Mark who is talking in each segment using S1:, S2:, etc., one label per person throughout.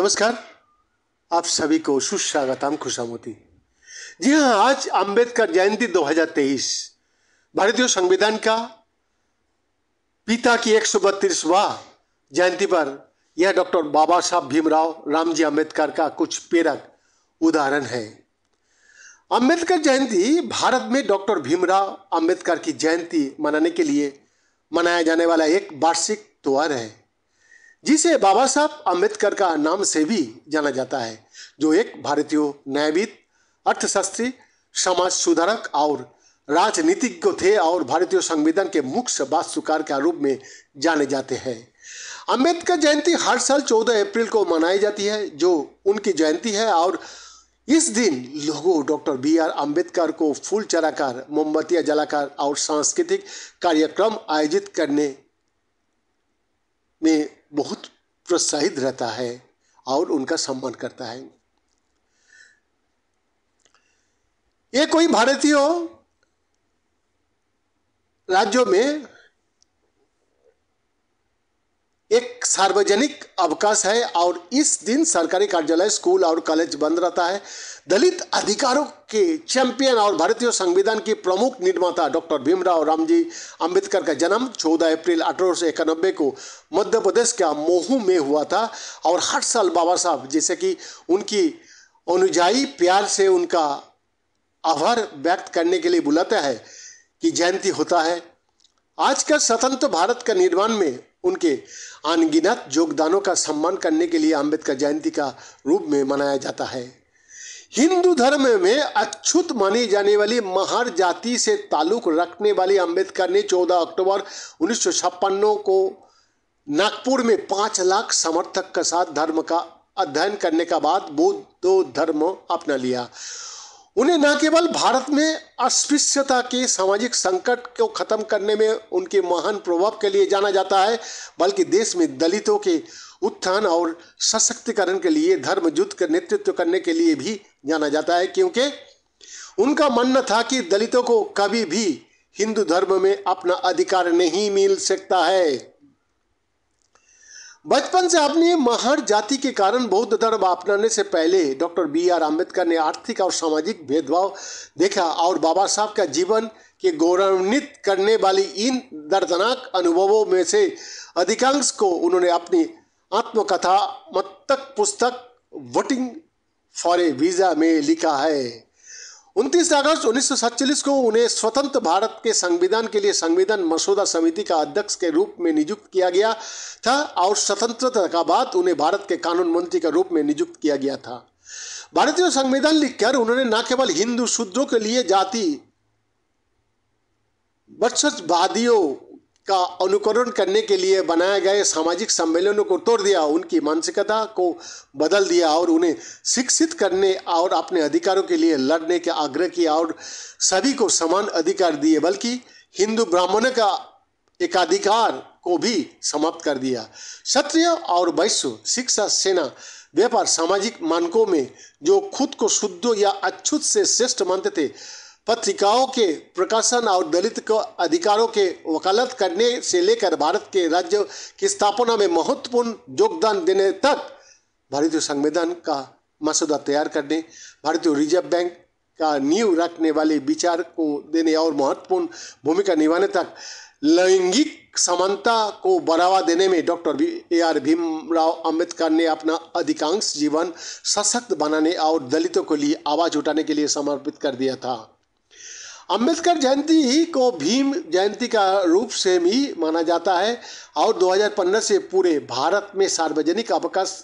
S1: नमस्कार। आप सभी को सुस्वागतम, खुशामदी। जी हाँ, आज अंबेडकर जयंती 2023 भारतीय संविधान का पिता की 132वां जयंती पर यह डॉक्टर बाबा साहब भीमराव रामजी अंबेडकर का कुछ प्रेरक उदाहरण है। अंबेडकर जयंती भारत में डॉक्टर भीमराव अंबेडकर की जयंती मनाने के लिए मनाया जाने वाला एक वार्षिक त्योहार है, जिसे बाबा साहब अंबेडकर का नाम से भी जाना जाता है, जो एक भारतीय न्यायविद, अर्थशास्त्री, समाज सुधारक और राजनीतिज्ञ थे और भारतीय संविधान के मुख्य वास्तुकार के रूप में जाने जाते हैं। अंबेडकर जयंती हर साल 14 अप्रैल को मनाई जाती है, जो उनकी जयंती है, और इस दिन लोगों डॉक्टर बी.आर. अंबेडकर को फूल चढ़ाकर, मोमबत्तियां जलाकर और सांस्कृतिक कार्यक्रम आयोजित करने में बहुत प्रोत्साहित रहता है और उनका सम्मान करता है। ये कोई भारतीय राज्यों में एक सार्वजनिक अवकाश है और इस दिन सरकारी कार्यालय, स्कूल और कॉलेज बंद रहता है। दलित अधिकारों के चैंपियन और भारतीय संविधान की प्रमुख निर्माता डॉक्टर भीमराव रामजी अंबेडकर का जन्म 14 अप्रैल 1891 को मध्य प्रदेश के महू में हुआ था और हर साल बाबा साहब, जैसे कि उनकी अनुयायी प्यार से उनका आभार व्यक्त करने के लिए बुलाता है कि जयंती होता है। आज का स्वतंत्र भारत का निर्माण में उनके अनगिनत योगदानों का सम्मान करने के लिए अंबेडकर जयंती का रूप में मनाया जाता है। हिंदू धर्म में अछूत मानी जाने वाली महार जाति से ताल्लुक रखने वाले अंबेडकर ने 14 अक्टूबर 1956 को नागपुर में 5 लाख समर्थक के साथ धर्म का अध्ययन करने के बाद बौद्ध धर्म अपना लिया। उन्हें न केवल भारत में अस्पृश्यता के सामाजिक संकट को खत्म करने में उनके महान प्रभाव के लिए जाना जाता है, बल्कि देश में दलितों के उत्थान और सशक्तिकरण के लिए धर्म युद्ध का नेतृत्व करने के लिए भी जाना जाता है, क्योंकि उनका मानना था कि दलितों को कभी भी हिंदू धर्म में अपना अधिकार नहीं मिल सकता है। बचपन से अपनी महार जाति के कारण बौद्ध धर्म अपनाने से पहले डॉक्टर बी.आर. अंबेडकर ने आर्थिक और सामाजिक भेदभाव देखा और बाबा साहब का जीवन के गौरवान्वित करने वाली इन दर्दनाक अनुभवों में से अधिकांश को उन्होंने अपनी आत्मकथात्मक पुस्तक वोटिंग फॉर ए वीजा में लिखा है। 29 अगस्त 1947 को उन्हें स्वतंत्र भारत के संविधान के लिए संविधान मसौदा समिति का अध्यक्ष के रूप में नियुक्त किया गया था और स्वतंत्रता का बाद उन्हें भारत के कानून मंत्री के रूप में नियुक्त किया गया था। भारतीय संविधान लिखकर उन्होंने न केवल हिंदू शूद्रों के लिए जाति वंशवादियों का अनुकरण करने के लिए बनाए गए सामाजिक सम्मेलनों को तोड़ दिया, उनकी मानसिकता को बदल दिया और उन्हें शिक्षित करने और अपने अधिकारों के लिए लड़ने के आग्रह किया और सभी को समान अधिकार दिए, बल्कि हिंदू ब्राह्मणों का एकाधिकार को भी समाप्त कर दिया। क्षत्रिय और वैश्य, शिक्षा, सेना, व्यापार, सामाजिक मानकों में जो खुद को शुद्ध या अछूत से श्रेष्ठ मानते थे, पत्रिकाओं के प्रकाशन और दलित को अधिकारों के वकालत करने से लेकर भारत के राज्य की स्थापना में महत्वपूर्ण योगदान देने तक, भारतीय संविधान का मसौदा तैयार करने, भारतीय रिजर्व बैंक का नींव रखने वाले विचार को देने और महत्वपूर्ण भूमिका निभाने तक, लैंगिक समानता को बढ़ावा देने में डॉक्टर बी.आर. भीमराव अंबेडकर ने अपना अधिकांश जीवन सशक्त बनाने और दलितों के लिए आवाज उठाने के लिए समर्पित कर दिया था। अंबेडकर जयंती को भीम जयंती का रूप से भी माना जाता है और 2015 से पूरे भारत में सार्वजनिक अवकाश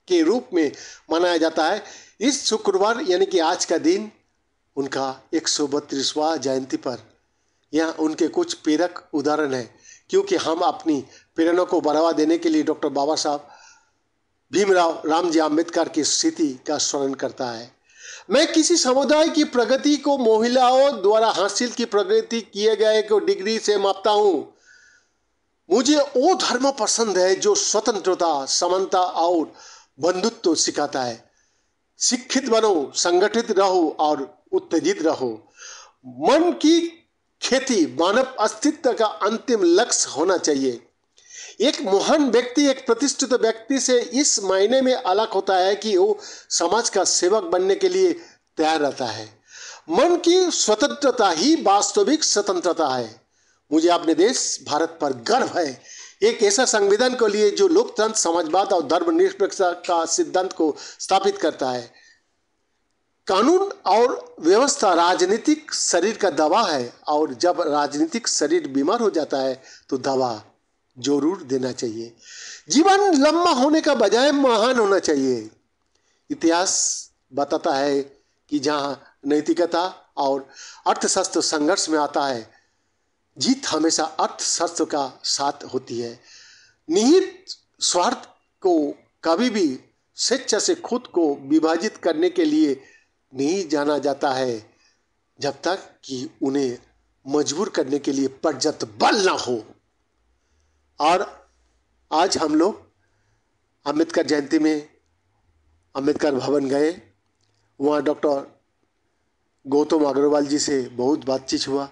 S1: के रूप में मनाया जाता है। इस शुक्रवार यानी कि आज का दिन उनका 132वां जयंती पर यहाँ उनके कुछ प्रेरक उदाहरण है, क्योंकि हम अपनी प्रेरणा को बढ़ावा देने के लिए डॉक्टर बाबा साहब भीमराव रामजी अंबेडकर की स्थिति का स्मरण करता है। मैं किसी समुदाय की प्रगति को महिलाओं द्वारा हासिल की प्रगति किए गए को डिग्री से मापता हूं। मुझे वो धर्म पसंद है जो स्वतंत्रता, समानता और बंधुत्व सिखाता है। शिक्षित बनो, संगठित रहो और उत्तेजित रहो। मन की खेती मानव अस्तित्व का अंतिम लक्ष्य होना चाहिए। एक महान व्यक्ति एक प्रतिष्ठित व्यक्ति से इस मायने में अलग होता है कि वो समाज का सेवक बनने के लिए तैयार रहता है। मन की स्वतंत्रता ही वास्तविक स्वतंत्रता है। मुझे अपने देश भारत पर गर्व है, एक ऐसा संविधान को लिए जो लोकतंत्र, समाजवाद और धर्मनिरपेक्षता का सिद्धांत को स्थापित करता है। कानून और व्यवस्था राजनीतिक शरीर का दवा है और जब राजनीतिक शरीर बीमार हो जाता है तो दवा जरूर देना चाहिए। जीवन लंबा होने का बजाय महान होना चाहिए। इतिहास बताता है कि जहां नैतिकता और अर्थशास्त्र संघर्ष में आता है, जीत हमेशा अर्थशास्त्र का साथ होती है। निहित स्वार्थ को कभी भी स्वेच्छा से खुद को विभाजित करने के लिए नहीं जाना जाता है जब तक कि उन्हें मजबूर करने के लिए पर्याप्त बल ना हो। और आज हम लोग अंबेडकर जयंती में अंबेडकर भवन गए, वहाँ डॉक्टर गौतम अग्रवाल जी से बहुत बातचीत हुआ,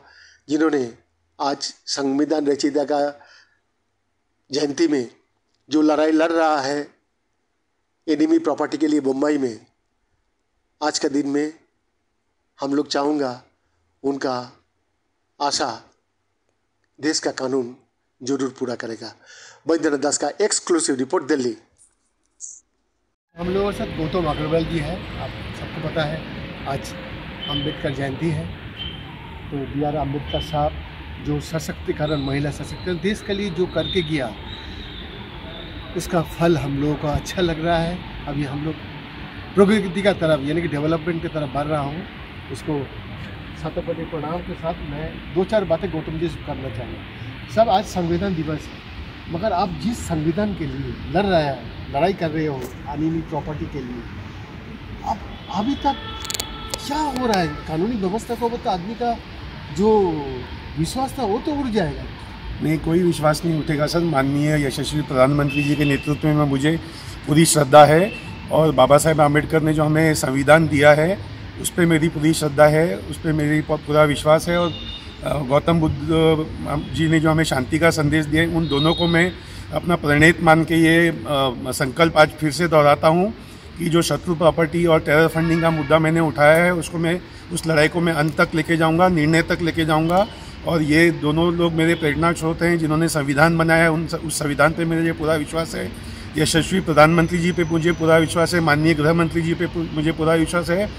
S1: जिन्होंने आज संविधान रचयिता का जयंती में जो लड़ाई लड़ रहा है एनिमी प्रॉपर्टी के लिए मुंबई में, आज का दिन में हम लोग चाहूँगा उनका आशा देश का कानून जरूर पूरा करेगा। बैद्यनाथ दास का एक्सक्लूसिव रिपोर्ट, दिल्ली।
S2: हम लोगों के साथ गौतम अग्रवाल जी है। आप सबको पता है आज अंबेडकर जयंती है, तो बी.आर. अम्बेडकर साहब जो सशक्तिकरण, महिला सशक्तिकरण देश के लिए जो करके गया, उसका फल हम लोगों को अच्छा लग रहा है। अभी हम लोग प्रगति का तरफ यानी कि डेवलपमेंट की तरफ बढ़ रहा हूँ। उसको शतकोटि प्रणाम के साथ मैं 2-4 बातें गौतम जी से करना चाहूँगा। सब आज संविधान दिवस है, मगर आप जिस संविधान के लिए लड़ाई कर रहे हो अनियमित प्रॉपर्टी के लिए, अब अभी तक क्या हो रहा है? कानूनी व्यवस्था को तो आदमी का जो विश्वास था वो तो उड़ जाएगा।
S3: नहीं, कोई विश्वास नहीं उठेगा सर। माननीय यशस्वी प्रधानमंत्री जी के नेतृत्व में मुझे पूरी श्रद्धा है और बाबा साहेब आम्बेडकर ने जो हमें संविधान दिया है उस पर मेरी पूरी श्रद्धा है, उस पर मेरी पूरा विश्वास है। और गौतम बुद्ध जी ने जो हमें शांति का संदेश दिया, उन दोनों को मैं अपना प्रणेत मान के ये संकल्प आज फिर से दोहराता हूँ कि जो शत्रु प्रॉपर्टी और टेरर फंडिंग का मुद्दा मैंने उठाया है, उसको मैं उस लड़ाई को मैं अंत तक लेके जाऊँगा, निर्णय तक लेके जाऊँगा। और ये दोनों लोग मेरे प्रेरणा स्रोत हैं जिन्होंने संविधान बनाया है, उस संविधान पे मेरे पूरा विश्वास है। यशस्वी प्रधानमंत्री जी पे मुझे पूरा विश्वास है, माननीय गृह मंत्री जी पे मुझे पूरा विश्वास है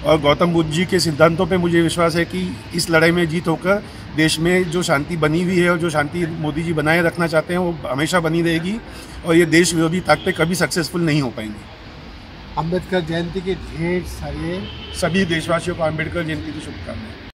S3: और गौतम बुद्ध जी के सिद्धांतों पे मुझे विश्वास है कि इस लड़ाई में जीत होकर देश में जो शांति बनी हुई है और जो शांति मोदी जी बनाए रखना चाहते हैं वो हमेशा बनी रहेगी और ये देश विरोधी ताकतें कभी सक्सेसफुल नहीं हो पाएंगी।
S2: अंबेडकर जयंती के ढेर सारे
S3: सभी देशवासियों को अंबेडकर जयंती की शुभकामनाएं।